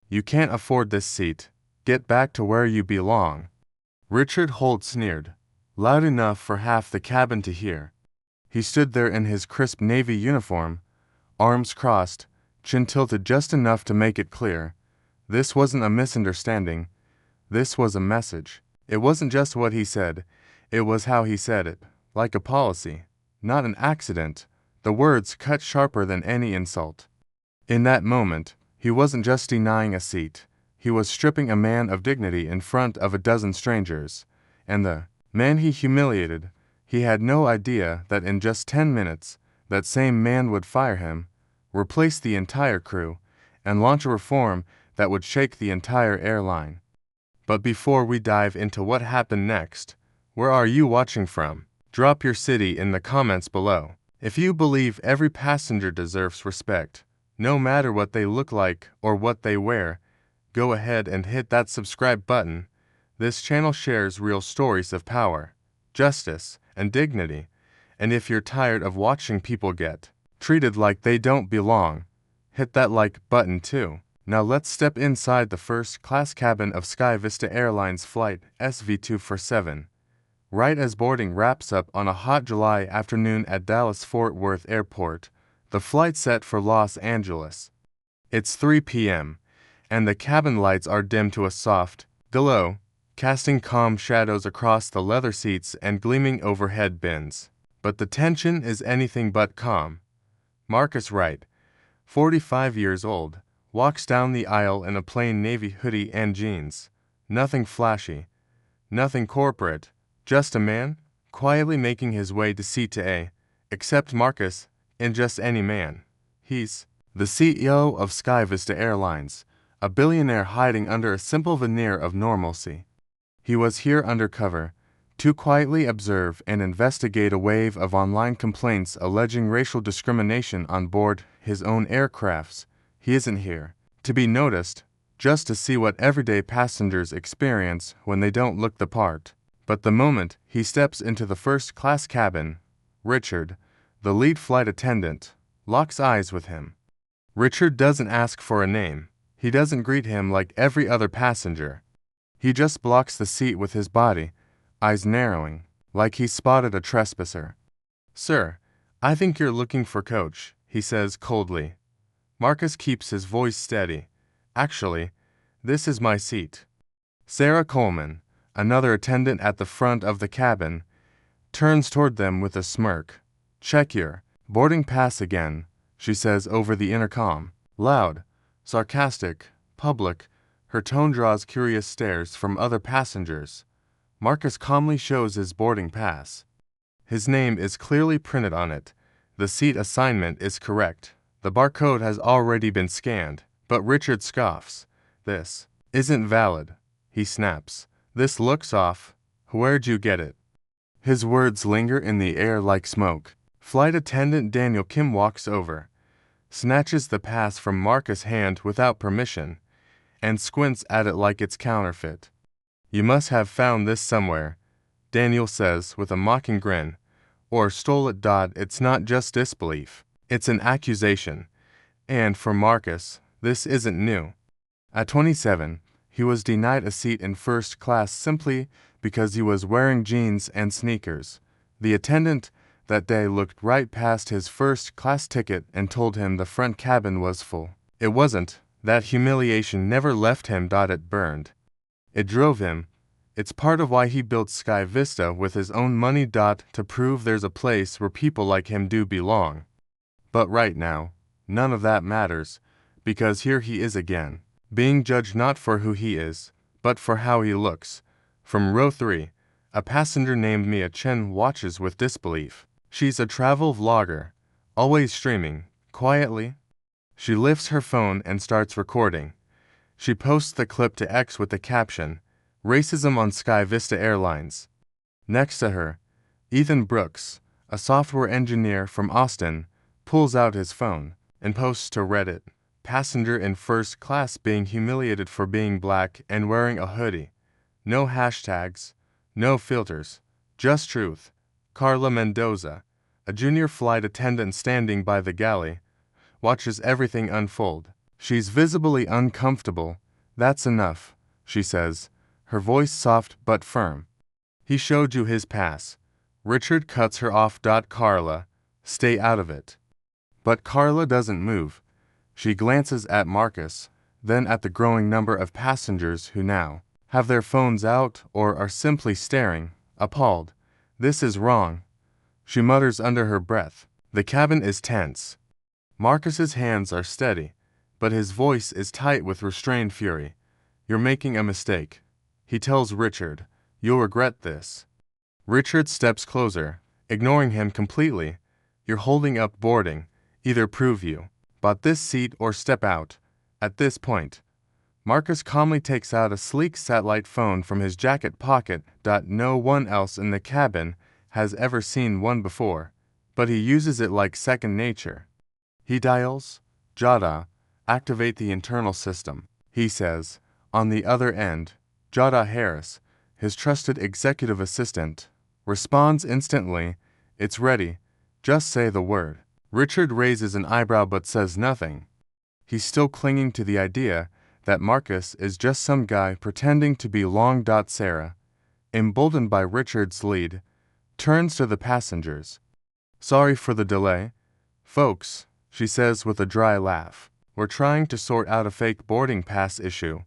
You can't afford this seat. Get back to where you belong. Richard Holt sneered, loud enough for half the cabin to hear. He stood there in his crisp navy uniform, arms crossed, chin tilted just enough to make it clear. This wasn't a misunderstanding. This was a message. It wasn't just what he said, it was how he said it, like a policy, not an accident. The words cut sharper than any insult. In that moment, he wasn't just denying a seat, he was stripping a man of dignity in front of a dozen strangers. And the man he humiliated, he had no idea that in just 10 minutes, that same man would fire him, replace the entire crew, and launch a reform that would shake the entire airline. But before we dive into what happened next, where are you watching from? Drop your city in the comments below. If you believe every passenger deserves respect, no matter what they look like or what they wear, go ahead and hit that subscribe button. This channel shares real stories of power, justice, and dignity, and if you're tired of watching people get treated like they don't belong, hit that like button too. Now let's step inside the first-class cabin of SkyVista Airlines Flight SV247. Right as boarding wraps up on a hot July afternoon at Dallas-Fort Worth Airport, the flight set for Los Angeles. It's 3 p.m., and the cabin lights are dimmed to a soft glow, casting calm shadows across the leather seats and gleaming overhead bins. But the tension is anything but calm. Marcus Wright, 45 years old, walks down the aisle in a plain navy hoodie and jeans. Nothing flashy, nothing corporate, just a man, quietly making his way to seat A. Except Marcus, and just any man. He's the CEO of SkyVista Airlines, a billionaire hiding under a simple veneer of normalcy. He was here undercover, to quietly observe and investigate a wave of online complaints alleging racial discrimination on board his own aircrafts. He isn't here to be noticed, just to see what everyday passengers experience when they don't look the part. But the moment he steps into the first-class cabin, Richard, the lead flight attendant, locks eyes with him. Richard doesn't ask for a name. He doesn't greet him like every other passenger. He just blocks the seat with his body, eyes narrowing, like he's spotted a trespasser. "Sir, I think you're looking for Coach," he says coldly. Marcus keeps his voice steady. "Actually, this is my seat." Sarah Coleman, another attendant at the front of the cabin, turns toward them with a smirk. "Check your boarding pass again," she says over the intercom. Loud, sarcastic, public, her tone draws curious stares from other passengers. Marcus calmly shows his boarding pass. His name is clearly printed on it. The seat assignment is correct. The barcode has already been scanned, but Richard scoffs. "This isn't valid," he snaps. "This looks off. Where'd you get it?" His words linger in the air like smoke. Flight attendant Daniel Kim walks over, snatches the pass from Marcus' hand without permission, and squints at it like it's counterfeit. "You must have found this somewhere," Daniel says with a mocking grin. "Or stole it. It's not just disbelief. It's an accusation. And for Marcus, this isn't new. At 27, he was denied a seat in first class simply because he was wearing jeans and sneakers. The attendant that day looked right past his first-class ticket and told him the front cabin was full. It wasn't. That humiliation never left him. It burned. It drove him. It's part of why he built SkyVista with his own money. To prove there's a place where people like him do belong. But right now, none of that matters, because here he is again, being judged not for who he is, but for how he looks. From row 3, a passenger named Mia Chen watches with disbelief. She's a travel vlogger, always streaming, quietly. She lifts her phone and starts recording. She posts the clip to X with the caption, "Racism on SkyVista Airlines." Next to her, Ethan Brooks, a software engineer from Austin, pulls out his phone and posts to Reddit, "Passenger in first class being humiliated for being black and wearing a hoodie. No hashtags, no filters, just truth." Carla Mendoza, a junior flight attendant standing by the galley, watches everything unfold. She's visibly uncomfortable. That's enough, she says, her voice soft but firm. He showed you his pass. Richard cuts her off. Carla, stay out of it. But Carla doesn't move. She glances at Marcus, then at the growing number of passengers who now have their phones out or are simply staring, appalled. This is wrong, she mutters under her breath. The cabin is tense. Marcus's hands are steady, but his voice is tight with restrained fury. You're making a mistake, he tells Richard. You'll regret this. Richard steps closer, ignoring him completely. You're holding up boarding. Either prove you bought this seat or step out. At this point, Marcus calmly takes out a sleek satellite phone from his jacket pocket. No one else in the cabin has ever seen one before, but he uses it like second nature. He dials, Jada, activate the internal system, he says. On the other end, Jada Harris, his trusted executive assistant, responds instantly. It's ready. Just say the word. Richard raises an eyebrow but says nothing. He's still clinging to the idea that Marcus is just some guy pretending to be long. Sarah, emboldened by Richard's lead, turns to the passengers. Sorry for the delay, folks, she says with a dry laugh. We're trying to sort out a fake boarding pass issue.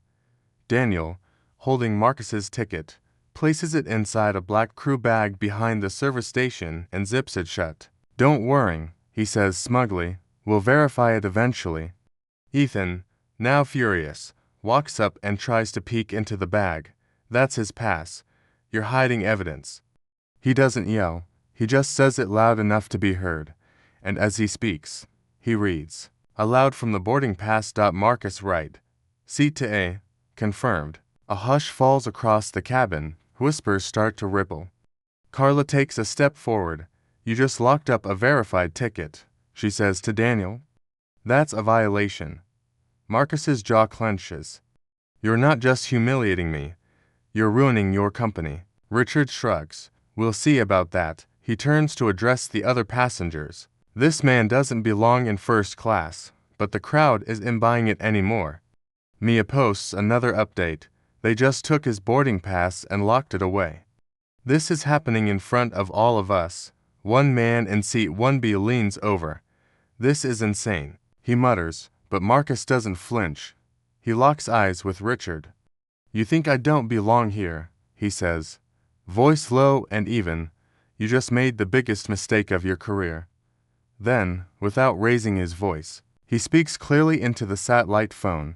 Daniel, holding Marcus's ticket, places it inside a black crew bag behind the service station and zips it shut. Don't worry, he says smugly. We'll verify it eventually. Ethan, now furious, walks up and tries to peek into the bag. That's his pass. You're hiding evidence. He doesn't yell. He just says it loud enough to be heard. And as he speaks, he reads aloud from the boarding pass. Marcus right. Seat to A. Confirmed. A hush falls across the cabin. Whispers start to ripple. Carla takes a step forward. You just locked up a verified ticket, she says to Daniel. That's a violation. Marcus's jaw clenches. You're not just humiliating me. You're ruining your company. Richard shrugs. We'll see about that. He turns to address the other passengers. This man doesn't belong in first class, but the crowd isn't buying it anymore. Mia posts another update. They just took his boarding pass and locked it away. This is happening in front of all of us. One man in seat 1B leans over. This is insane, he mutters, but Marcus doesn't flinch. He locks eyes with Richard. You think I don't belong here, he says, voice low and even. You just made the biggest mistake of your career. Then, without raising his voice, he speaks clearly into the satellite phone.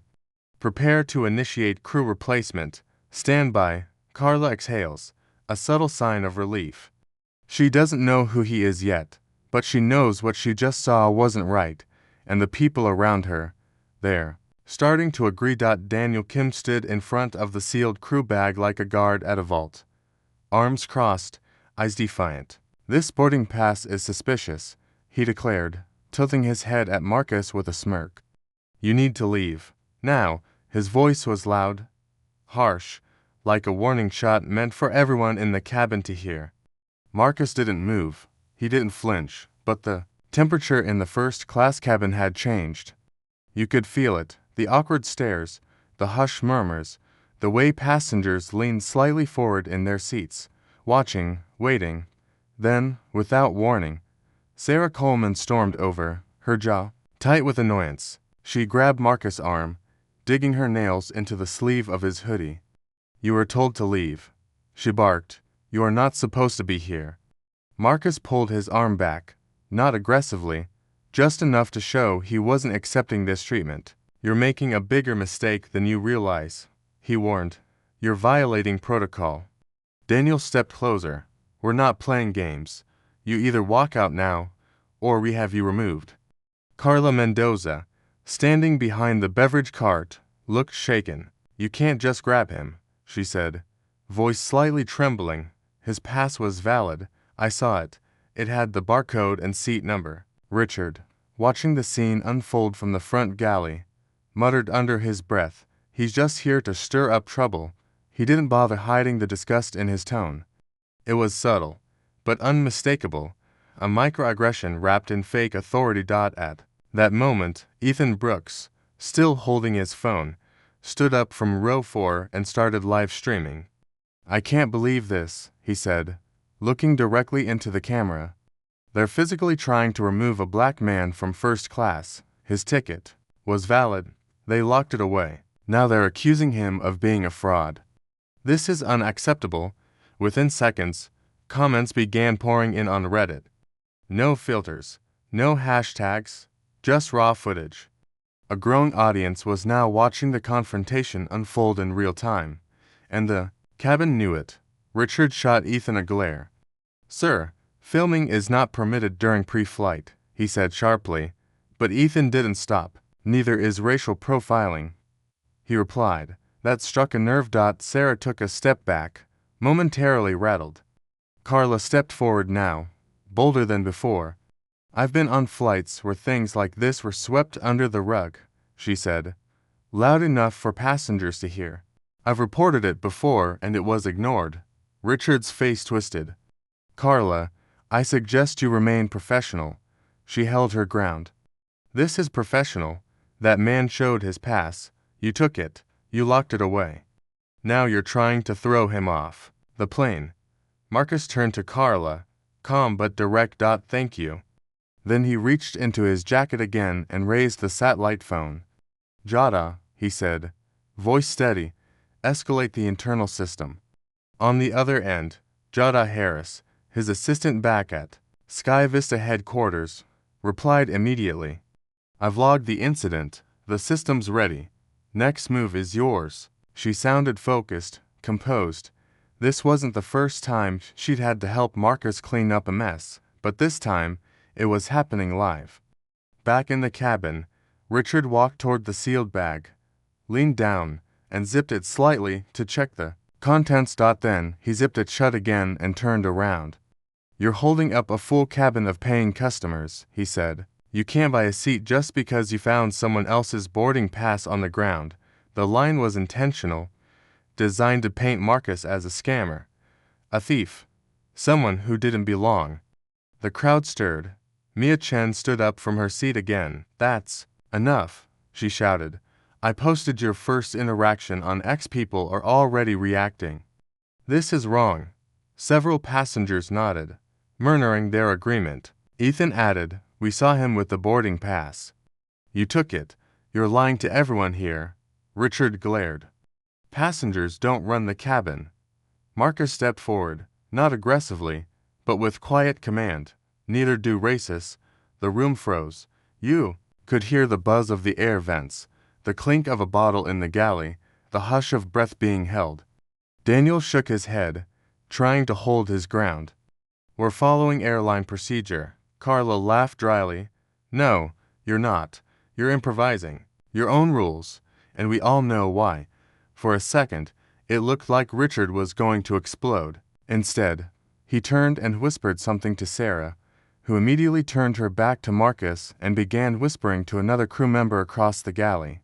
Prepare to initiate crew replacement. Stand by. Carla exhales, a subtle sign of relief. She doesn't know who he is yet, but she knows what she just saw wasn't right, and the people around her, there, starting to agree. Daniel Kim stood in front of the sealed crew bag like a guard at a vault. Arms crossed, eyes defiant. This boarding pass is suspicious, he declared, tilting his head at Marcus with a smirk. You need to leave. Now, his voice was loud, harsh, like a warning shot meant for everyone in the cabin to hear. Marcus didn't move. He didn't flinch, but the temperature in the first-class cabin had changed. You could feel it, the awkward stares, the hushed murmurs, the way passengers leaned slightly forward in their seats, watching, waiting. Then, without warning, Sarah Coleman stormed over, her jaw tight with annoyance. She grabbed Marcus' arm, digging her nails into the sleeve of his hoodie. You were told to leave, she barked. You are not supposed to be here. Marcus pulled his arm back, not aggressively, just enough to show he wasn't accepting this treatment. You're making a bigger mistake than you realize, he warned. You're violating protocol. Daniel stepped closer. We're not playing games. You either walk out now, or we have you removed. Carla Mendoza, standing behind the beverage cart, looked shaken. You can't just grab him, she said, voice slightly trembling. His pass was valid. I saw it. It had the barcode and seat number. Richard, watching the scene unfold from the front galley, muttered under his breath, he's just here to stir up trouble. He didn't bother hiding the disgust in his tone. It was subtle, but unmistakable, a microaggression wrapped in fake authority. At that moment, Ethan Brooks, still holding his phone, stood up from row 4 and started live streaming. "I can't believe this," he said, looking directly into the camera. "They're physically trying to remove a black man from first class. His ticket was valid. They locked it away. Now they're accusing him of being a fraud. This is unacceptable." Within seconds, comments began pouring in on Reddit. No filters, no hashtags, just raw footage. A growing audience was now watching the confrontation unfold in real time, and the cabin knew it. Richard shot Ethan a glare. "Sir, filming is not permitted during pre-flight," he said sharply, but Ethan didn't stop. "Neither is racial profiling," he replied. That struck a nerve. Sarah took a step back, momentarily rattled. Carla stepped forward now, bolder than before. "I've been on flights where things like this were swept under the rug," she said, loud enough for passengers to hear. "I've reported it before and it was ignored." Richard's face twisted. "Carla, I suggest you remain professional." She held her ground. "This is professional. That man showed his pass. You took it. You locked it away. Now you're trying to throw him off the plane." Marcus turned to Carla, calm but direct. "Thank you." Then he reached into his jacket again and raised the satellite phone. "Jada," he said, voice steady, "escalate the internal system." On the other end, Jada Harris, his assistant back at Sky Vista headquarters, replied immediately. "I've logged the incident. The system's ready. Next move is yours." She sounded focused, composed. This wasn't the first time she'd had to help Marcus clean up a mess, but this time, it was happening live. Back in the cabin, Richard walked toward the sealed bag, leaned down, and zipped it slightly to check the contents. Then he zipped it shut again and turned around. "You're holding up a full cabin of paying customers," he said. "You can't buy a seat just because you found someone else's boarding pass on the ground." The line was intentional, designed to paint Marcus as a scammer, a thief, someone who didn't belong. The crowd stirred. Mia Chen stood up from her seat again. "That's enough," she shouted. "I posted your first interaction on X. People are already reacting. This is wrong." Several passengers nodded, murmuring their agreement. Ethan added, "We saw him with the boarding pass." "You took it. You're lying to everyone here." Richard glared. "Passengers don't run the cabin." Marcus stepped forward, not aggressively, but with quiet command. "Neither do racists." The room froze. You could hear the buzz of the air vents, the clink of a bottle in the galley, the hush of breath being held. Daniel shook his head, trying to hold his ground. "We're following airline procedure." Carla laughed dryly. "No, you're not. You're improvising. Your own rules. And we all know why." For a second, it looked like Richard was going to explode. Instead, he turned and whispered something to Sarah, who immediately turned her back to Marcus and began whispering to another crew member across the galley.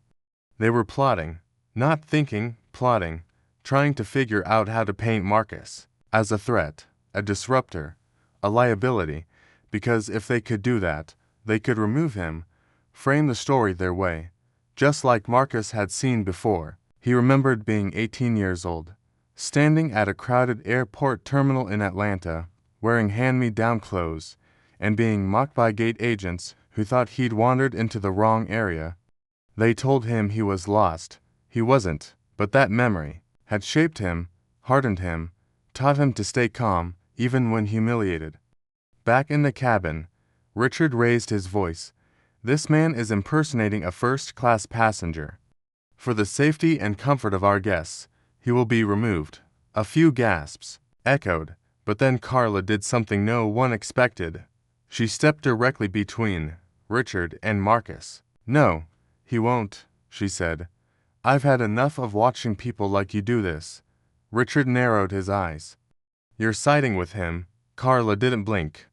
They were plotting, not thinking, plotting, trying to figure out how to paint Marcus as a threat, a disruptor, a liability, because if they could do that, they could remove him, frame the story their way. Just like Marcus had seen before, he remembered being 18 years old, standing at a crowded airport terminal in Atlanta, wearing hand-me-down clothes, and being mocked by gate agents who thought he'd wandered into the wrong area. They told him he was lost. He wasn't, but that memory had shaped him, hardened him, taught him to stay calm, even when humiliated. Back in the cabin, Richard raised his voice. "This man is impersonating a first-class passenger. For the safety and comfort of our guests, he will be removed." A few gasps echoed, but then Carla did something no one expected. She stepped directly between Richard and Marcus. "No, he won't," she said. "I've had enough of watching people like you do this." Richard narrowed his eyes. "You're siding with him." Carla didn't blink.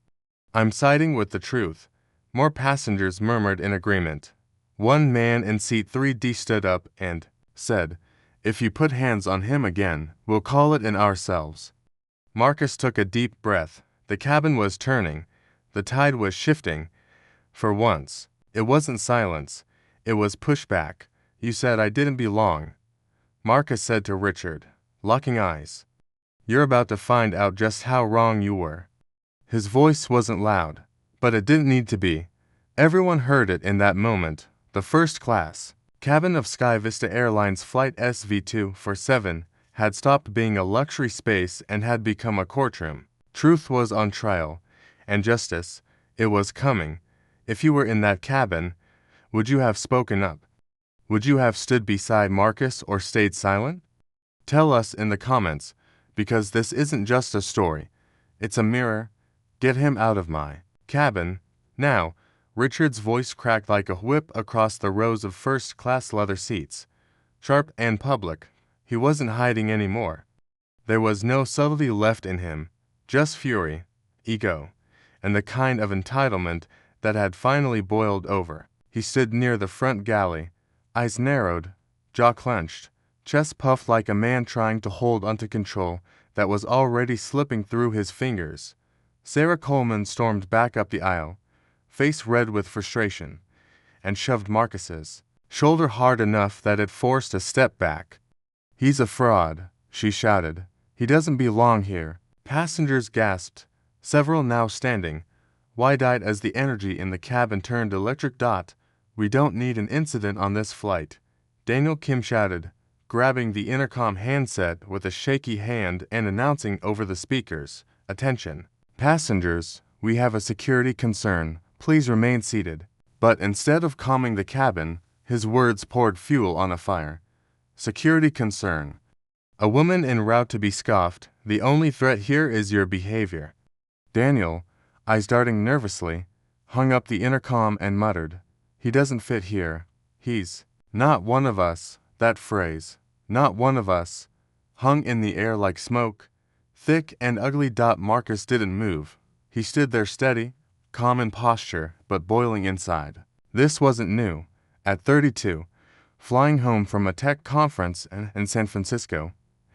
"I'm siding with the truth." More passengers murmured in agreement. One man in seat 3D stood up and said, "If you put hands on him again, we'll call it in ourselves." Marcus took a deep breath. The cabin was turning. The tide was shifting. For once, it wasn't silence. It was pushback. You said I didn't belong. Marcus said to Richard, locking eyes. You're about to find out just how wrong you were. His voice wasn't loud, but it didn't need to be. Everyone heard it in that moment. The first class cabin of Sky Vista Airlines Flight SV247 had stopped being a luxury space and had become a courtroom. Truth was on trial, and justice, it was coming. If you were in that cabin, would you have spoken up? Would you have stood beside Marcus or stayed silent? Tell us in the comments, because this isn't just a story. It's a mirror. Get him out of my cabin. Now, Richard's voice cracked like a whip across the rows of first-class leather seats. Sharp and public. He wasn't hiding anymore. There was no subtlety left in him, just fury, ego, and the kind of entitlement that had finally boiled over. He stood near the front galley, eyes narrowed, jaw clenched, chest puffed like a man trying to hold onto control that was already slipping through his fingers. Sarah Coleman stormed back up the aisle, face red with frustration, and shoved Marcus's shoulder hard enough that it forced a step back. He's a fraud, she shouted. He doesn't belong here. Passengers gasped, several now standing, wide-eyed as the energy in the cabin turned electric. We don't need an incident on this flight, Daniel Kim shouted, grabbing the intercom handset with a shaky hand and announcing over the speakers, "Attention, passengers, we have a security concern. Please remain seated." But instead of calming the cabin, his words poured fuel on a fire. Security concern. A woman en route to be scoffed. The only threat here is your behavior. Daniel, eyes darting nervously, hung up the intercom and muttered, "He doesn't fit here. He's not one of us." That phrase, "not one of us," hung in the air like smoke, thick and ugly. Marcus didn't move. He stood there steady, calm in posture, but boiling inside. This wasn't new. At 32, flying home from a tech conference in San Francisco,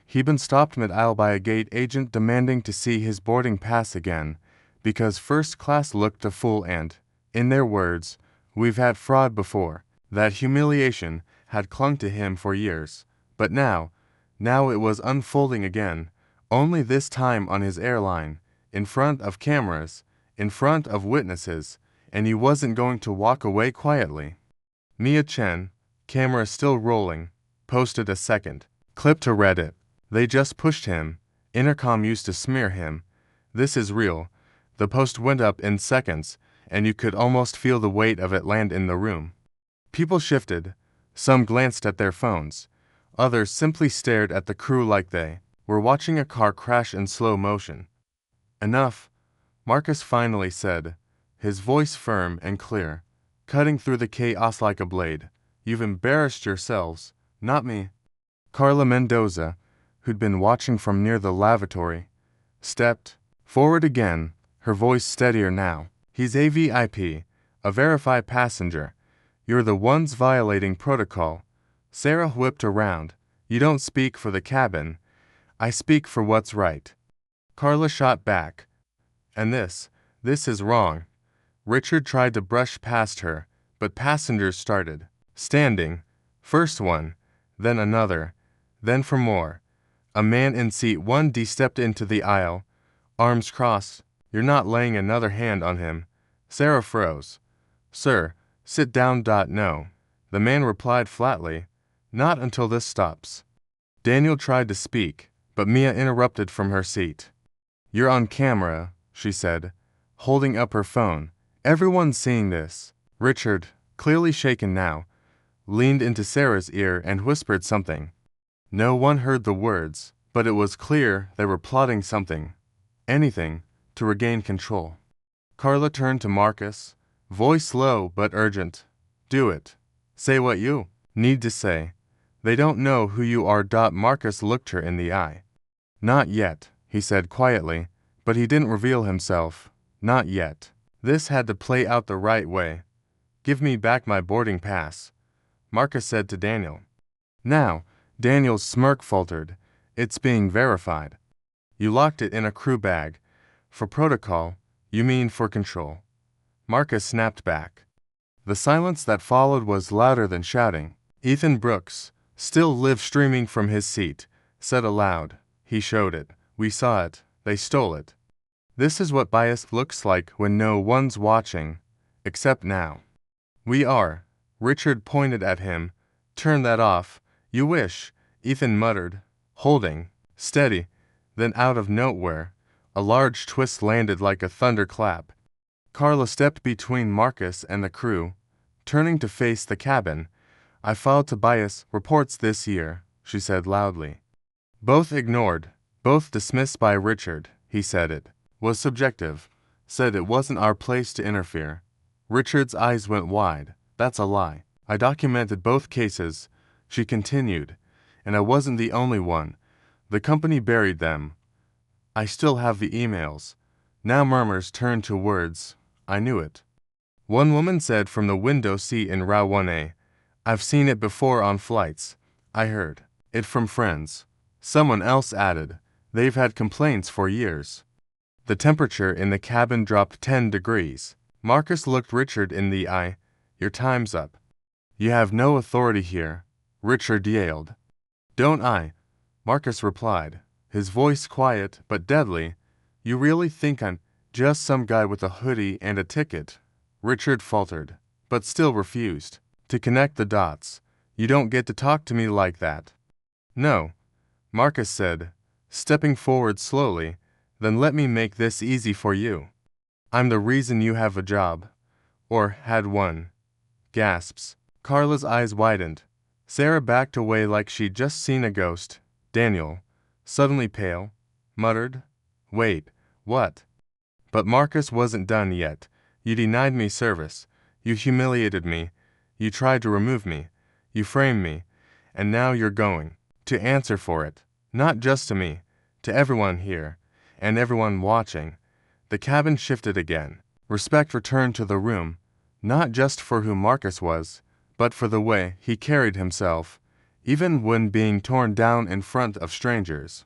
he'd been stopped mid-aisle by a gate agent demanding to see his boarding pass again, because first class looked a fool and, in their words, "We've had fraud before." That humiliation had clung to him for years, but now it was unfolding again, only this time on his airline, in front of cameras, in front of witnesses, and he wasn't going to walk away quietly. Mia Chen, camera still rolling, posted a second clip to Reddit. They just pushed him. Intercom used to smear him. This is real. The post went up in seconds, and you could almost feel the weight of it land in the room. People shifted. Some glanced at their phones. Others simply stared at the crew like they were watching a car crash in slow motion. "Enough," Marcus finally said, his voice firm and clear, cutting through the chaos like a blade. "You've embarrassed yourselves, not me." Carla Mendoza, who'd been watching from near the lavatory, stepped forward again, her voice steadier now. "He's a VIP, a verified passenger. You're the ones violating protocol." Sarah whipped around. "You don't speak for the cabin. I speak for what's right." Carla shot back. "And this is wrong." Richard tried to brush past her, but passengers started standing. First one, then another, then for more. A man in seat 1D stepped into the aisle, arms crossed. "You're not laying another hand on him." Sarah froze. "Sir, sit down." "No." The man replied flatly, "Not until this stops." Daniel tried to speak, but Mia interrupted from her seat. "You're on camera," she said, holding up her phone. "Everyone's seeing this." Richard, clearly shaken now, leaned into Sarah's ear and whispered something. No one heard the words, but it was clear they were plotting something, anything, to regain control. Carla turned to Marcus, voice low but urgent. "Do it. Say what you need to say. They don't know who you are." Marcus looked her in the eye. "Not yet," he said quietly, but he didn't reveal himself. "Not yet. This had to play out the right way." "Give me back my boarding pass," Marcus said to Daniel. Now, Daniel's smirk faltered. "It's being verified." "You locked it in a crew bag. For protocol, you mean for control." Marcus snapped back. The silence that followed was louder than shouting. Ethan Brooks, still live streaming from his seat, said aloud, "He showed it. We saw it. They stole it. This is what bias looks like when no one's watching. Except now. We are." Richard pointed at him. "Turn that off. You wish," Ethan muttered, holding steady. Then out of nowhere, a large twist landed like a thunderclap. Carla stepped between Marcus and the crew, turning to face the cabin. "I filed to bias reports this year," she said loudly. Both ignored, both dismissed by Richard. He said it was subjective, said it wasn't our place to interfere. Richard's eyes went wide. "That's a lie. I documented both cases," she continued, "and I wasn't the only one. The company buried them. I still have the emails." Now murmurs turned to words. "I knew it." One woman said from the window seat in Row 1A, "I've seen it before on flights. I heard it from friends." Someone else added, "They've had complaints for years." The temperature in the cabin dropped 10 degrees. Marcus looked Richard in the eye. "Your time's up. You have no authority here," Richard yelled. "Don't I?" Marcus replied, his voice quiet but deadly. "You really think I'm just some guy with a hoodie and a ticket?" Richard faltered, but still refused to connect the dots. "You don't get to talk to me like that." "No," Marcus said, stepping forward slowly. "Then let me make this easy for you. I'm the reason you have a job. Or had one." Gasps. Carla's eyes widened. Sarah backed away like she'd just seen a ghost. Daniel, suddenly pale, muttered, "Wait, what?" But Marcus wasn't done yet. "You denied me service. You humiliated me. You tried to remove me. You framed me. And now you're going to answer for it. Not just to me, to everyone here, and everyone watching." The cabin shifted again. Respect returned to the room, not just for who Marcus was, but for the way he carried himself, even when being torn down in front of strangers.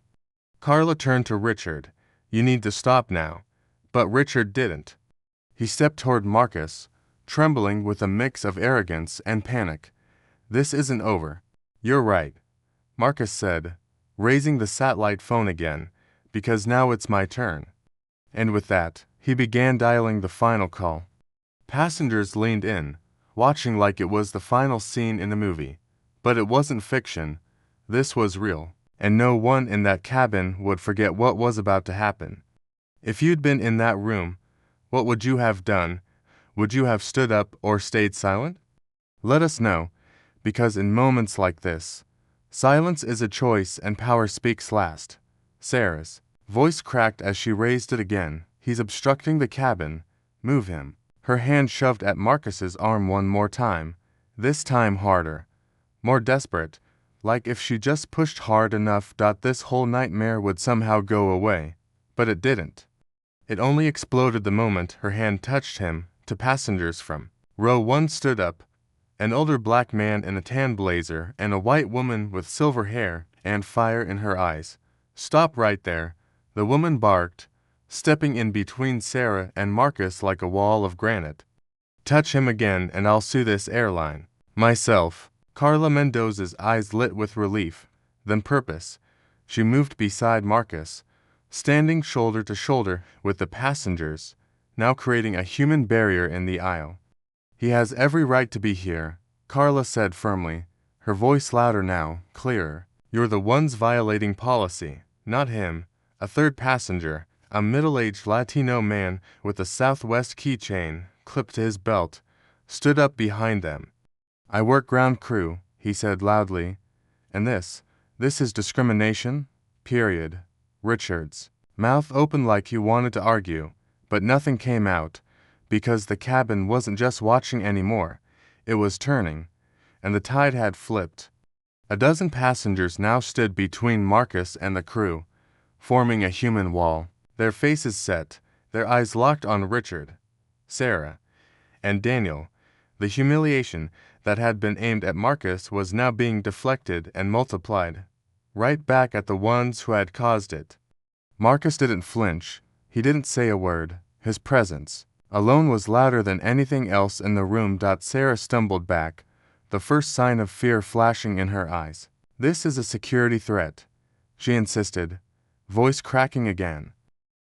Carla turned to Richard. "You need to stop now." But Richard didn't. He stepped toward Marcus, trembling with a mix of arrogance and panic. "This isn't over." "You're right," Marcus said, raising the satellite phone again, "because now it's my turn." And with that, he began dialing the final call. Passengers leaned in, watching like it was the final scene in a movie. But it wasn't fiction. This was real, and no one in that cabin would forget what was about to happen. If you'd been in that room, what would you have done? Would you have stood up or stayed silent? Let us know, because in moments like this, silence is a choice and power speaks last. Sarah's voice cracked as she raised it again. "He's obstructing the cabin. Move him." Her hand shoved at Marcus's arm one more time, this time harder, more desperate, like if she just pushed hard enough, this whole nightmare would somehow go away. But it didn't. It only exploded the moment her hand touched him. To passengers from Row 1 stood up, an older black man in a tan blazer and a white woman with silver hair and fire in her eyes. "Stop right there," the woman barked, stepping in between Sarah and Marcus like a wall of granite. "Touch him again and I'll sue this airline. Myself." Carla Mendoza's eyes lit with relief, then purpose. She moved beside Marcus, standing shoulder to shoulder with the passengers, now creating a human barrier in the aisle. "He has every right to be here," Carla said firmly, her voice louder now, clearer. "You're the ones violating policy, not him." A third passenger, a middle-aged Latino man with a Southwest keychain clipped to his belt, stood up behind them. "I work ground crew," he said loudly. "And this is discrimination? Period." Richard's mouth opened like he wanted to argue, but nothing came out, because the cabin wasn't just watching anymore, it was turning, and the tide had flipped. A dozen passengers now stood between Marcus and the crew, forming a human wall, their faces set, their eyes locked on Richard, Sarah, and Daniel. The humiliation that had been aimed at Marcus was now being deflected and multiplied, right back at the ones who had caused it. Marcus didn't flinch. He didn't say a word. His presence, Alone was louder than anything else in the room. Sarah stumbled back, the first sign of fear flashing in her eyes. This is a security threat, she insisted, voice cracking again.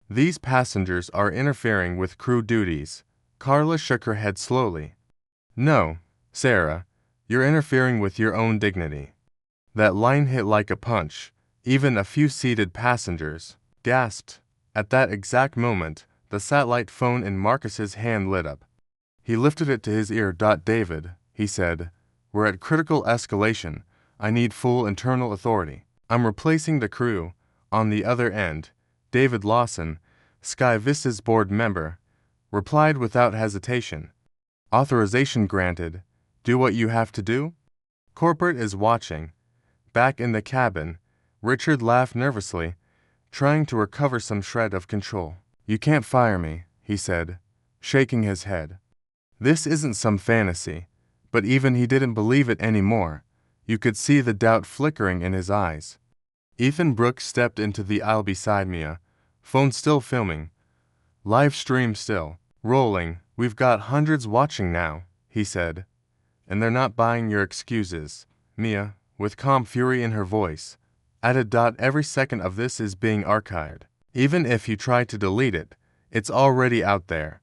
These passengers are interfering with crew duties. Carla shook her head slowly. No, Sarah, you're interfering with your own dignity. That line hit like a punch. Even a few seated passengers gasped. At that exact moment, the satellite phone in Marcus's hand lit up. He lifted it to his ear. David, he said, we're at critical escalation. I need full internal authority. I'm replacing the crew. On the other end, David Lawson, Sky Vista's board member, replied without hesitation. Authorization granted. Do what you have to do? Corporate is watching. Back in the cabin, Richard laughed nervously, trying to recover some shred of control. You can't fire me, he said, shaking his head. This isn't some fantasy. But even he didn't believe it anymore. You could see the doubt flickering in his eyes. Ethan Brooks stepped into the aisle beside Mia, phone still filming. Live stream still rolling. We've got hundreds watching now, he said. And they're not buying your excuses, Mia, with calm fury in her voice, added. Every second of this is being archived. Even if you try to delete it, it's already out there.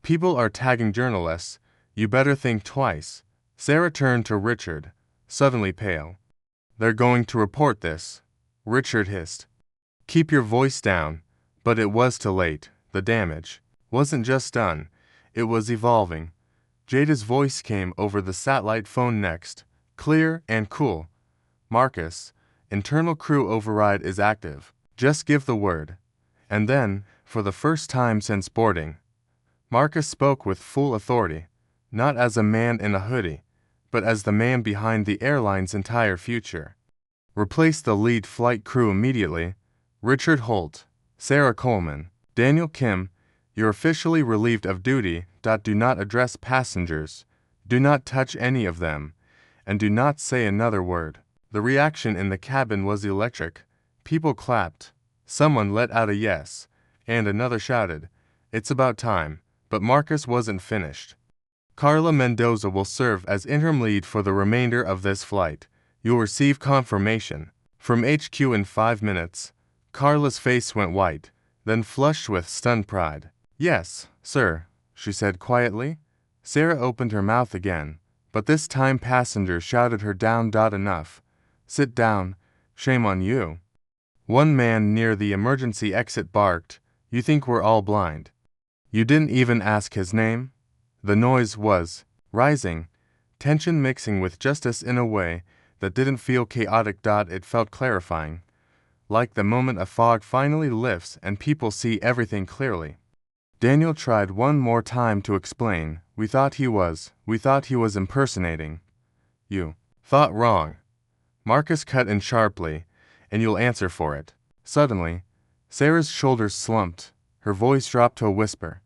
People are tagging journalists. You better think twice. Sarah turned to Richard, suddenly pale. They're going to report this, Richard hissed. Keep your voice down. But it was too late. The damage wasn't just done, it was evolving. Jada's voice came over the satellite phone next, clear and cool. Marcus, internal crew override is active. Just give the word. And then, for the first time since boarding, Marcus spoke with full authority, not as a man in a hoodie, but as the man behind the airline's entire future. Replace the lead flight crew immediately. Richard Holt, Sarah Coleman, Daniel Kim, you're officially relieved of duty. Do not address passengers, do not touch any of them, and do not say another word. The reaction in the cabin was electric. People clapped. Someone let out a yes, and another shouted, "It's about time." But Marcus wasn't finished. Carla Mendoza will serve as interim lead for the remainder of this flight. You'll receive confirmation from HQ in 5 minutes. Carla's face went white, then flushed with stunned pride. Yes, sir, she said quietly. Sarah opened her mouth again, but this time passengers shouted her down. Enough. Sit down. Shame on you. One man near the emergency exit barked, You think we're all blind? You didn't even ask his name? The noise was rising, tension mixing with justice in a way that didn't feel chaotic. It felt clarifying, like the moment a fog finally lifts and people see everything clearly. Daniel tried one more time to explain. We thought he was impersonating. You thought wrong. Marcus cut in sharply, and you'll answer for it. Suddenly, Sarah's shoulders slumped, her voice dropped to a whisper.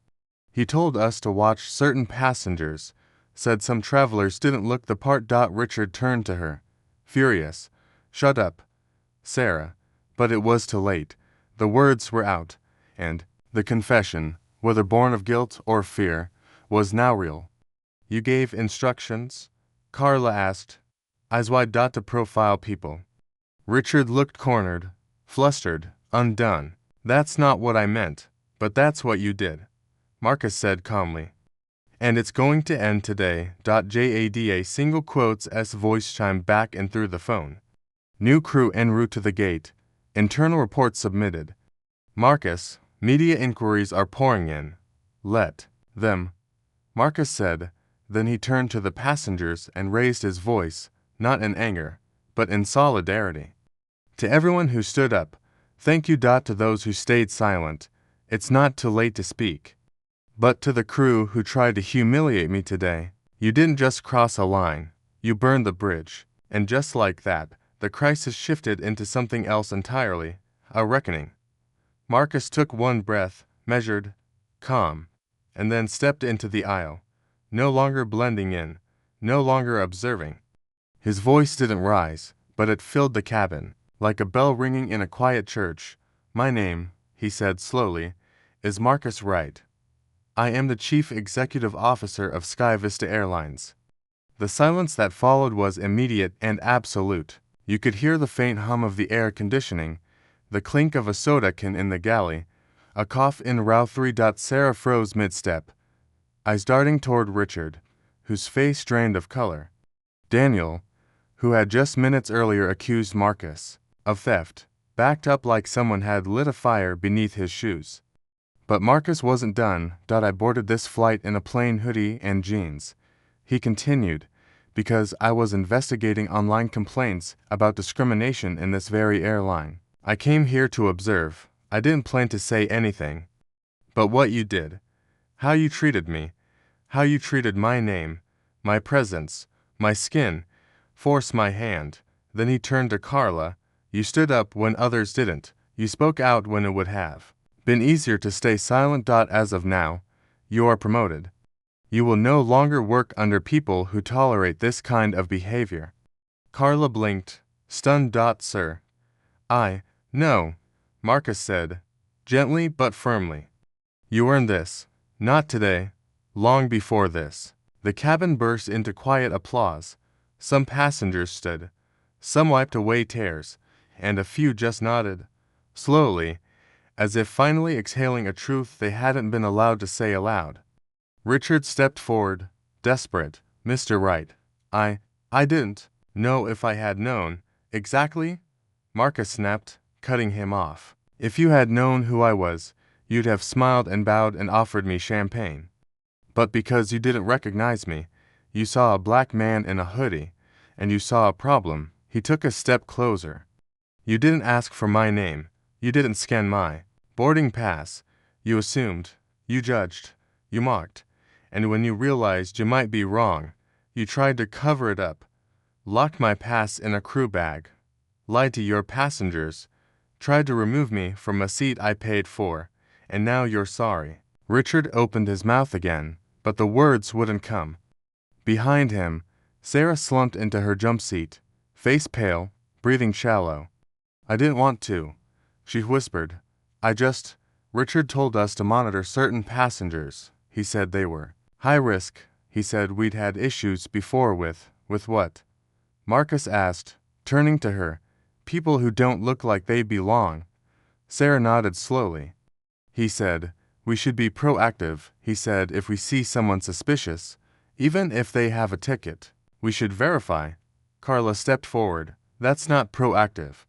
He told us to watch certain passengers, said some travelers didn't look the part. Richard turned to her, furious. Shut up, Sarah. But it was too late. The words were out, and the confession, whether born of guilt or fear, was now real. You gave instructions? Carla asked, eyes wide. To profile people. Richard looked cornered, flustered, undone. That's not what I meant, but that's what you did, Marcus said calmly. And it's going to end today. Jada single quotes S voice chimed back and through the phone. New crew en route to the gate. Internal report submitted. Marcus, media inquiries are pouring in. Let them, Marcus said. Then he turned to the passengers and raised his voice, not in anger, but in solidarity. To everyone who stood up, thank you. To those who stayed silent, it's not too late to speak. But to the crew who tried to humiliate me today, you didn't just cross a line, you burned the bridge. And just like that, the crisis shifted into something else entirely, a reckoning. Marcus took one breath, measured, calm, and then stepped into the aisle, no longer blending in, no longer observing. His voice didn't rise, but it filled the cabin, like a bell ringing in a quiet church. My name, he said slowly, is Marcus Wright. I am the Chief Executive Officer of Sky Vista Airlines. The silence that followed was immediate and absolute. You could hear the faint hum of the air conditioning, the clink of a soda can in the galley, a cough in row 3. Sarah froze mid-step, eyes darting toward Richard, whose face drained of color. Daniel, who had just minutes earlier accused Marcus of theft, backed up like someone had lit a fire beneath his shoes. But Marcus wasn't done. I boarded this flight in a plain hoodie and jeans, he continued, because I was investigating online complaints about discrimination in this very airline. I came here to observe. I didn't plan to say anything. But what you did, how you treated me, how you treated my name, my presence, my skin, forced my hand. Then he turned to Carla. You stood up when others didn't. You spoke out when it would have been easier to stay silent. As of now, you are promoted. You will no longer work under people who tolerate this kind of behavior. Carla blinked, stunned. Sir. No, Marcus said, gently but firmly. You earned this. Not today. Long before this. The cabin burst into quiet applause. Some passengers stood. Some wiped away tears, and a few just nodded, slowly, as if finally exhaling a truth they hadn't been allowed to say aloud. Richard stepped forward, desperate. Mr. Wright, I didn't know. If I had known. Exactly? Marcus snapped, cutting him off. If you had known who I was, you'd have smiled and bowed and offered me champagne. But because you didn't recognize me, you saw a black man in a hoodie, and you saw a problem. He took a step closer. You didn't ask for my name. You didn't scan my boarding pass. You assumed. You judged. You mocked. And when you realized you might be wrong, you tried to cover it up. Locked my pass in a crew bag. Lied to your passengers. Tried to remove me from a seat I paid for. And now you're sorry. Richard opened his mouth again, but the words wouldn't come. Behind him, Sarah slumped into her jump seat, face pale, breathing shallow. I didn't want to, she whispered. Richard told us to monitor certain passengers. He said they were high risk. He said we'd had issues before with what? Marcus asked, turning to her. People who don't look like they belong. Sarah nodded slowly. He said, we should be proactive. He said if we see someone suspicious, even if they have a ticket, we should verify. Carla stepped forward. That's not proactive.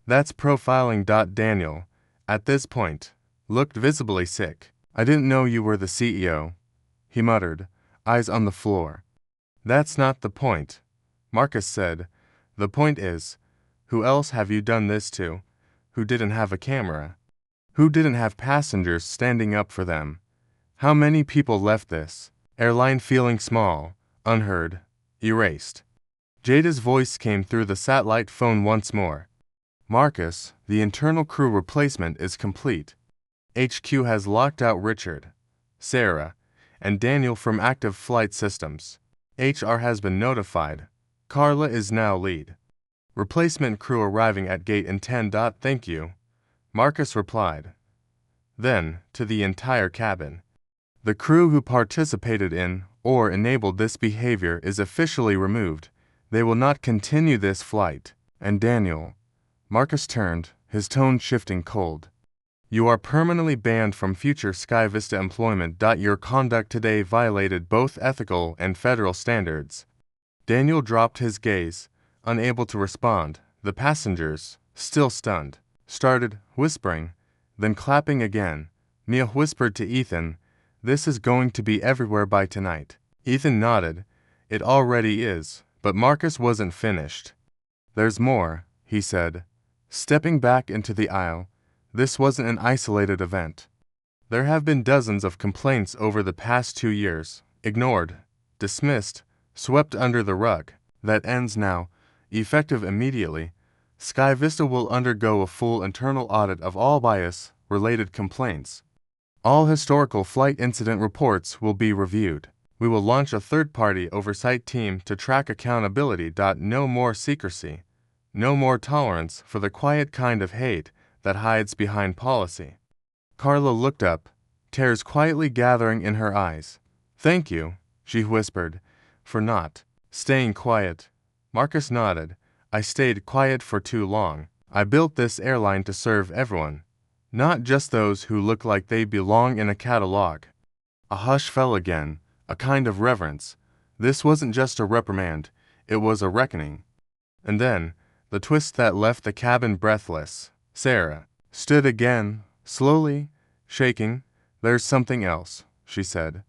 That's profiling. Daniel, at this point, looked visibly sick. I didn't know you were the CEO, he muttered, eyes on the floor. That's not the point, Marcus said. The point is, who else have you done this to? Who didn't have a camera? Who didn't have passengers standing up for them? How many people left this airline feeling small, unheard, erased? Jada's voice came through the satellite phone once more. Marcus, the internal crew replacement is complete. HQ has locked out Richard, Sarah, and Daniel from active flight systems. HR has been notified. Carla is now lead. Replacement crew arriving at gate in 10. Thank you, Marcus replied. Then, to the entire cabin. The crew who participated in or enabled this behavior is officially removed. They will not continue this flight. And Daniel, Marcus turned, his tone shifting cold. You are permanently banned from future Sky Vista employment. Your conduct today violated both ethical and federal standards. Daniel dropped his gaze, unable to respond. The passengers, still stunned, started whispering, then clapping again. Mia whispered to Ethan, this is going to be everywhere by tonight. Ethan nodded. It already is, but Marcus wasn't finished. There's more, he said, stepping back into the aisle. This wasn't an isolated event. There have been dozens of complaints over the past 2 years, ignored, dismissed, swept under the rug. That ends now, effective immediately. Sky Vista will undergo a full internal audit of all bias-related complaints. All historical flight incident reports will be reviewed. We will launch a third-party oversight team to track accountability. No more secrecy. No more tolerance for the quiet kind of hate that hides behind policy. Carla looked up, tears quietly gathering in her eyes. "Thank you," she whispered, "for not staying quiet." Marcus nodded. "I stayed quiet for too long. I built this airline to serve everyone, not just those who look like they belong in a catalog." A hush fell again, a kind of reverence. This wasn't just a reprimand, it was a reckoning. And then, the twist that left the cabin breathless. Sarah stood again, slowly, shaking. "There's something else," she said.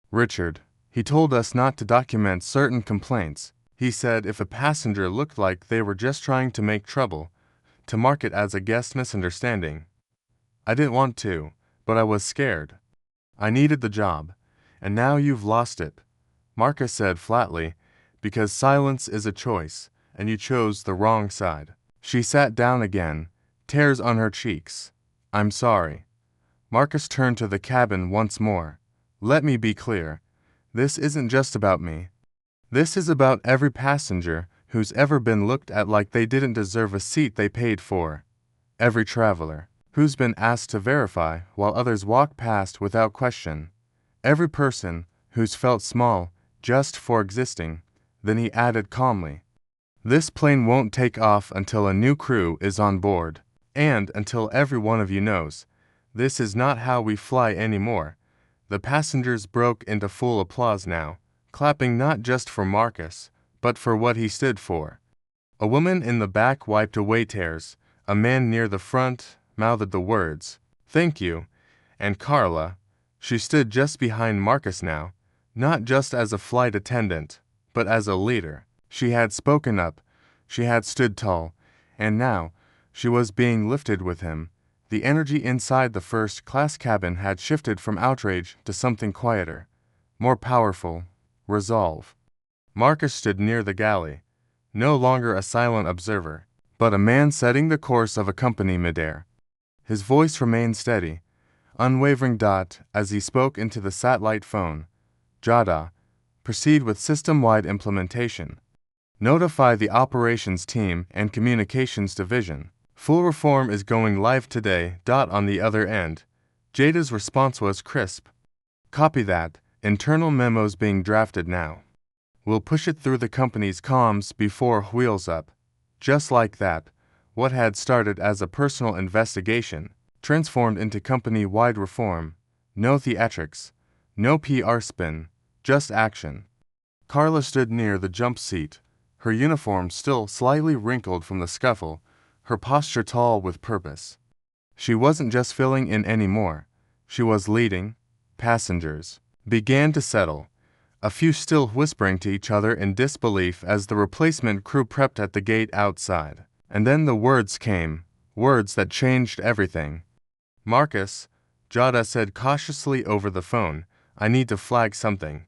"Richard. He told us not to document certain complaints. He said if a passenger looked like they were just trying to make trouble, to mark it as a guest misunderstanding. I didn't want to, but I was scared. I needed the job, and now you've lost it," Marcus said flatly, "because silence is a choice, and you chose the wrong side." She sat down again, tears on her cheeks. "I'm sorry." Marcus turned to the cabin once more. "Let me be clear. This isn't just about me. This is about every passenger who's ever been looked at like they didn't deserve a seat they paid for. Every traveler who's been asked to verify while others walk past without question. Every person who's felt small just for existing." Then he added calmly, "This plane won't take off until a new crew is on board, and until every one of you knows, this is not how we fly anymore." The passengers broke into full applause now, clapping not just for Marcus, but for what he stood for. A woman in the back wiped away tears. A man near the front mouthed the words, "Thank you," and Carla, she stood just behind Marcus now, not just as a flight attendant, but as a leader. She had spoken up, she had stood tall, and now she was being lifted with him. The energy inside the first-class cabin had shifted from outrage to something quieter, more powerful, resolve. Marcus stood near the galley, no longer a silent observer, but a man setting the course of a company midair. His voice remained steady, unwavering. As he spoke into the satellite phone, "Jada, proceed with system-wide implementation. Notify the operations team and communications division. Full reform is going live today." On the other end, Jada's response was crisp. "Copy that. Internal memos being drafted now. We'll push it through the company's comms before wheels up." Just like that, what had started as a personal investigation transformed into company-wide reform. No theatrics, no PR spin, just action. Carla stood near the jump seat, her uniform still slightly wrinkled from the scuffle, her posture tall with purpose. She wasn't just filling in anymore, she was leading. Passengers began to settle, a few still whispering to each other in disbelief as the replacement crew prepped at the gate outside. And then the words came, words that changed everything. "Marcus," Jada said cautiously over the phone, "I need to flag something.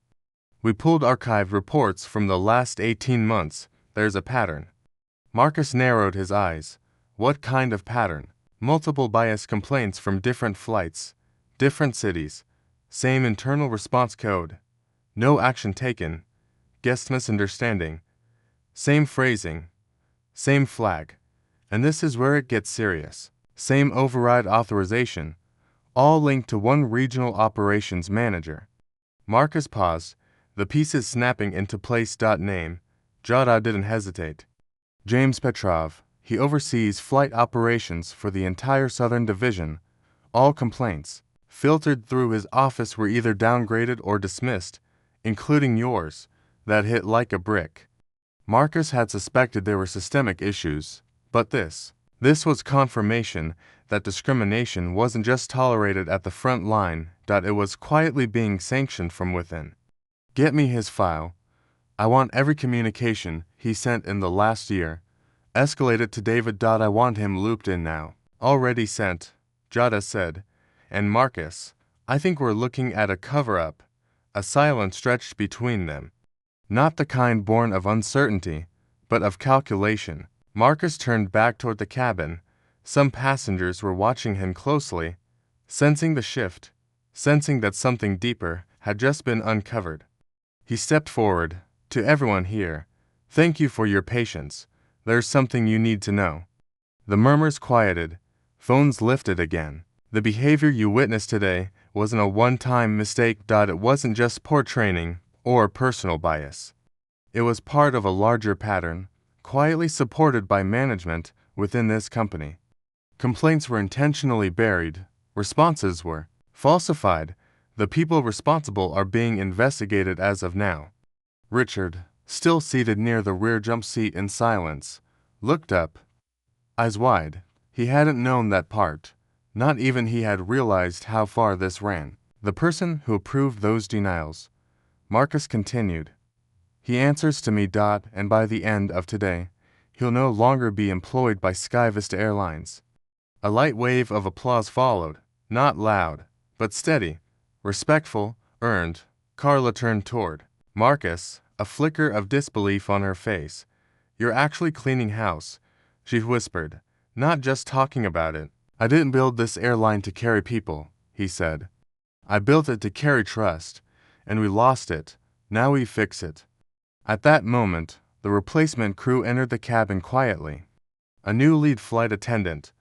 We pulled archived reports from the last 18 months. There's a pattern." Marcus narrowed his eyes. What kind of pattern? Multiple bias complaints from different flights, different cities, same internal response code. No action taken. Guest misunderstanding. Same phrasing. Same flag. And this is where it gets serious. Same override authorization. All linked to one regional operations manager. Marcus paused, the pieces snapping into place. Name. Jada didn't hesitate. James Petrov. He oversees flight operations for the entire Southern Division. All complaints filtered through his office were either downgraded or dismissed, including yours, that hit like a brick. Marcus had suspected there were systemic issues, but this was confirmation that discrimination wasn't just tolerated at the front line, it was quietly being sanctioned from within. "Get me his file. I want every communication he sent in the last year. Escalate it to David. I want him looped in now." "Already sent," Jada said. "And Marcus, I think we're looking at a cover-up." A silence stretched between them. Not the kind born of uncertainty, but of calculation. Marcus turned back toward the cabin. Some passengers were watching him closely, sensing the shift, sensing that something deeper had just been uncovered. He stepped forward. "To everyone here, thank you for your patience. There's something you need to know." The murmurs quieted. Phones lifted again. "The behavior you witnessed today wasn't a one-time mistake. It wasn't just poor training or personal bias. It was part of a larger pattern, quietly supported by management within this company. Complaints were intentionally buried, responses were falsified. The people responsible are being investigated as of now. Richard, still seated near the rear jump seat in silence, looked up, eyes wide. He hadn't known that part. Not even he had realized how far this ran. The person who approved those denials, Marcus continued. He answers to me. And by the end of today, he'll no longer be employed by SkyVista Airlines. A light wave of applause followed, not loud, but steady, respectful, earned. Carla turned toward Marcus, a flicker of disbelief on her face. You're actually cleaning house, she whispered, not just talking about it. I didn't build this airline to carry people, he said. I built it to carry trust, and we lost it. Now we fix it. At that moment, the replacement crew entered the cabin quietly. A new lead flight attendant,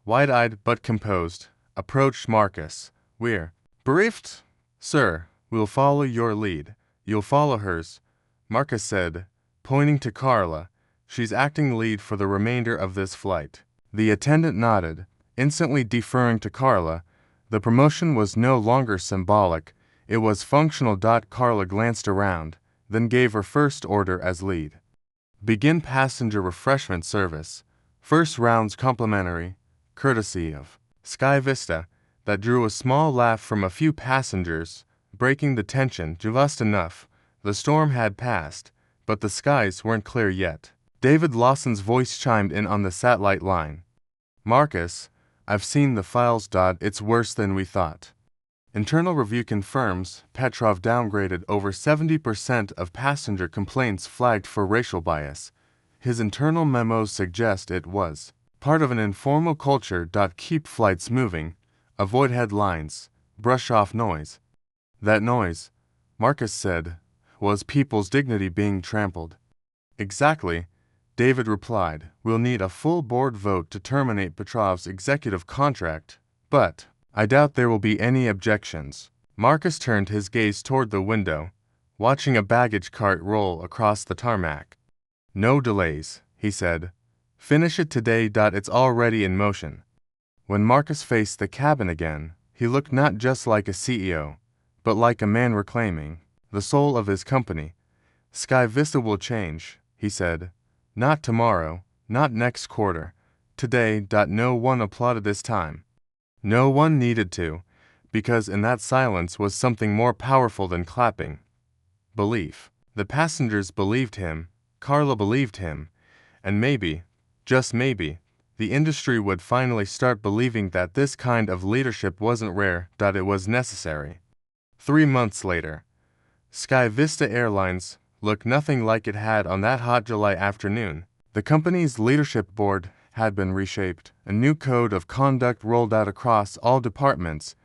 wide-eyed but composed, approached Marcus. We're briefed, sir. We'll follow your lead. You'll follow hers, Marcus said, pointing to Carla. She's acting lead for the remainder of this flight. The attendant nodded, instantly deferring to Carla. The promotion was no longer symbolic, it was functional. Carla glanced around, then gave her first order as lead. Begin passenger refreshment service. First rounds complimentary, courtesy of SkyVista. That drew a small laugh from a few passengers, breaking the tension just enough. The storm had passed, but the skies weren't clear yet. David Lawson's voice chimed in on the satellite line. Marcus, I've seen the files. It's worse than we thought. Internal review confirms Petrov downgraded over 70% of passenger complaints flagged for racial bias. His internal memos suggest it was part of an informal culture. Keep flights moving, avoid headlines, brush off noise. That noise, Marcus said, was people's dignity being trampled. Exactly, David replied. We'll need a full board vote to terminate Petrov's executive contract, but I doubt there will be any objections. Marcus turned his gaze toward the window, watching a baggage cart roll across the tarmac. No delays, he said. Finish it today. It's already in motion. When Marcus faced the cabin again, he looked not just like a CEO, but like a man reclaiming the soul of his company. SkyVista will change, he said. Not tomorrow, not next quarter. Today. No one applauded this time. No one needed to, because in that silence was something more powerful than clapping. Belief. The passengers believed him, Carla believed him, and maybe, just maybe, the industry would finally start believing that this kind of leadership wasn't rare. It was necessary. 3 months later, SkyVista Airlines looked nothing like it had on that hot July afternoon. The company's leadership board had been reshaped, a new code of conduct rolled out across all departments,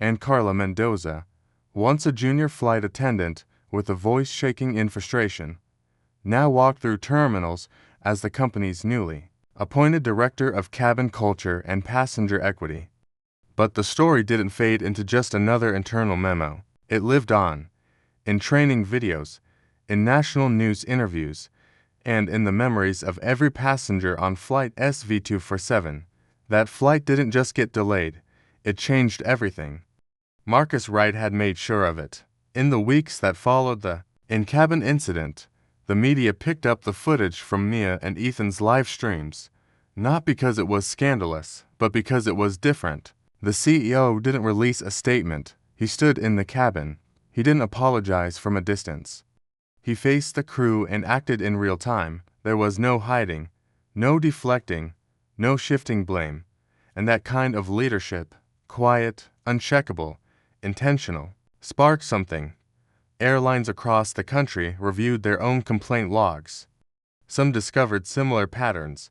and Carla Mendoza, once a junior flight attendant with a voice shaking in frustration, now walked through terminals as the company's newly appointed director of cabin culture and passenger equity. But the story didn't fade into just another internal memo. It lived on, in training videos, in national news interviews, and in the memories of every passenger on flight SV247. That flight didn't just get delayed, it changed everything. Marcus Wright had made sure of it. In the weeks that followed the in-cabin incident, the media picked up the footage from Mia and Ethan's live streams, not because it was scandalous, but because it was different. The CEO didn't release a statement. He stood in the cabin. He didn't apologize from a distance. He faced the crew and acted in real time. There was no hiding, no deflecting, no shifting blame. And that kind of leadership, quiet, uncheckable, intentional, sparked something. Airlines across the country reviewed their own complaint logs. Some discovered similar patterns.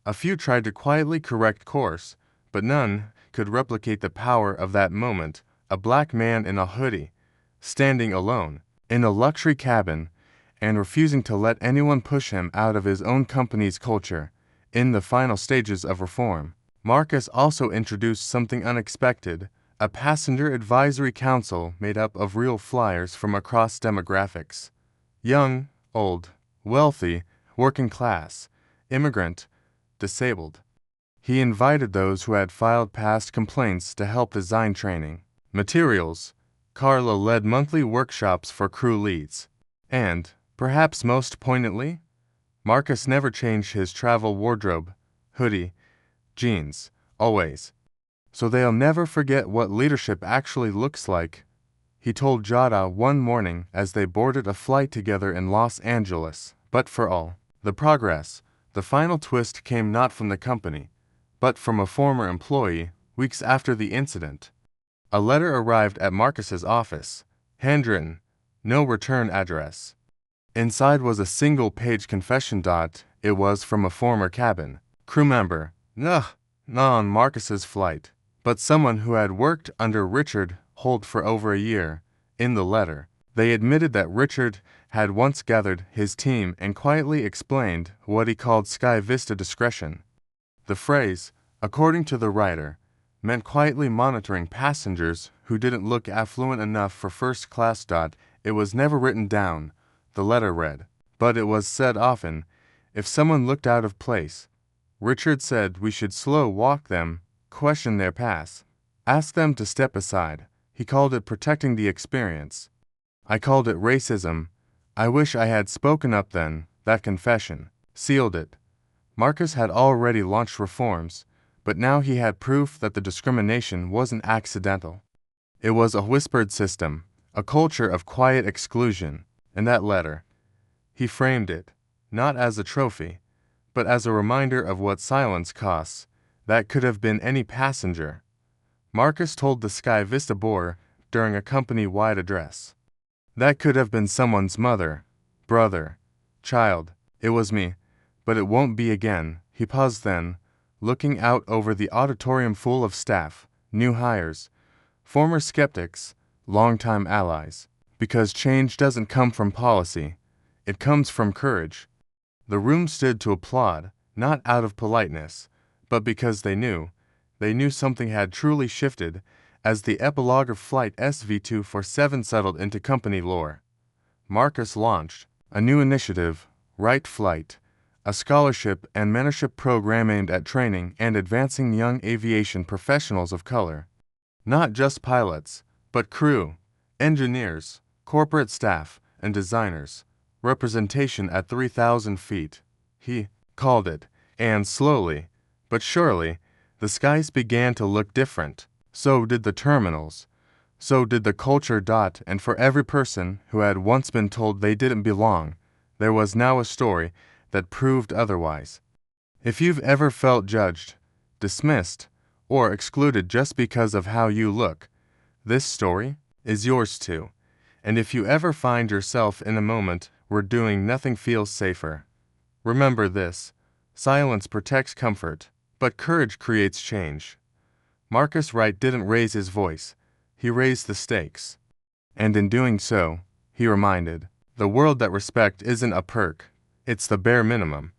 A few tried to quietly correct course, but none could replicate the power of that moment. A black man in a hoodie, standing alone, in a luxury cabin, and refusing to let anyone push him out of his own company's culture. In the final stages of reform, Marcus also introduced something unexpected, a passenger advisory council made up of real flyers from across demographics: young, old, wealthy, working class, immigrant, disabled. He invited those who had filed past complaints to help design training materials. Carlo led monthly workshops for crew leads. And, perhaps most poignantly, Marcus never changed his travel wardrobe, hoodie, jeans, always. So they'll never forget what leadership actually looks like, he told Jada one morning as they boarded a flight together in Los Angeles. But for all the progress, the final twist came not from the company, but from a former employee, weeks after the incident. A letter arrived at Marcus's office, handwritten, no return address. Inside was a single-page confession. It was from a former cabin crew member, not on Marcus's flight, but someone who had worked under Richard Holt for over a year. In the letter, they admitted that Richard had once gathered his team and quietly explained what he called Sky Vista discretion. The phrase, according to the writer, meant quietly monitoring passengers who didn't look affluent enough for first class. It was never written down, the letter read, but it was said often. If someone looked out of place, Richard said we should slow walk them, question their pass, ask them to step aside. He called it protecting the experience. I called it racism. I wish I had spoken up then. That confession sealed it. Marcus had already launched reforms, but now he had proof that the discrimination wasn't accidental. It was a whispered system, a culture of quiet exclusion. In that letter, he framed it, not as a trophy, but as a reminder of what silence costs. That could have been any passenger, Marcus told the Sky Vista board during a company-wide address. That could have been someone's mother, brother, child. It was me, but it won't be again. He paused then, looking out over the auditorium full of staff, new hires, former skeptics, longtime allies. Because change doesn't come from policy, it comes from courage. The room stood to applaud, not out of politeness, but because they knew something had truly shifted as the epilogue of Flight SV247 settled into company lore. Marcus launched a new initiative, Right Flight, a scholarship and mentorship program aimed at training and advancing young aviation professionals of color. Not just pilots, but crew, engineers, corporate staff, and designers. Representation at 3,000 feet, he called it, and slowly, but surely, the skies began to look different. So did the terminals. So did the culture. And for every person who had once been told they didn't belong, there was now a story that proved otherwise. If you've ever felt judged, dismissed, or excluded just because of how you look, this story is yours too. And if you ever find yourself in a moment where doing nothing feels safer, remember this: silence protects comfort, but courage creates change. Marcus Wright didn't raise his voice, he raised the stakes. And in doing so, he reminded the world that respect isn't a perk, it's the bare minimum.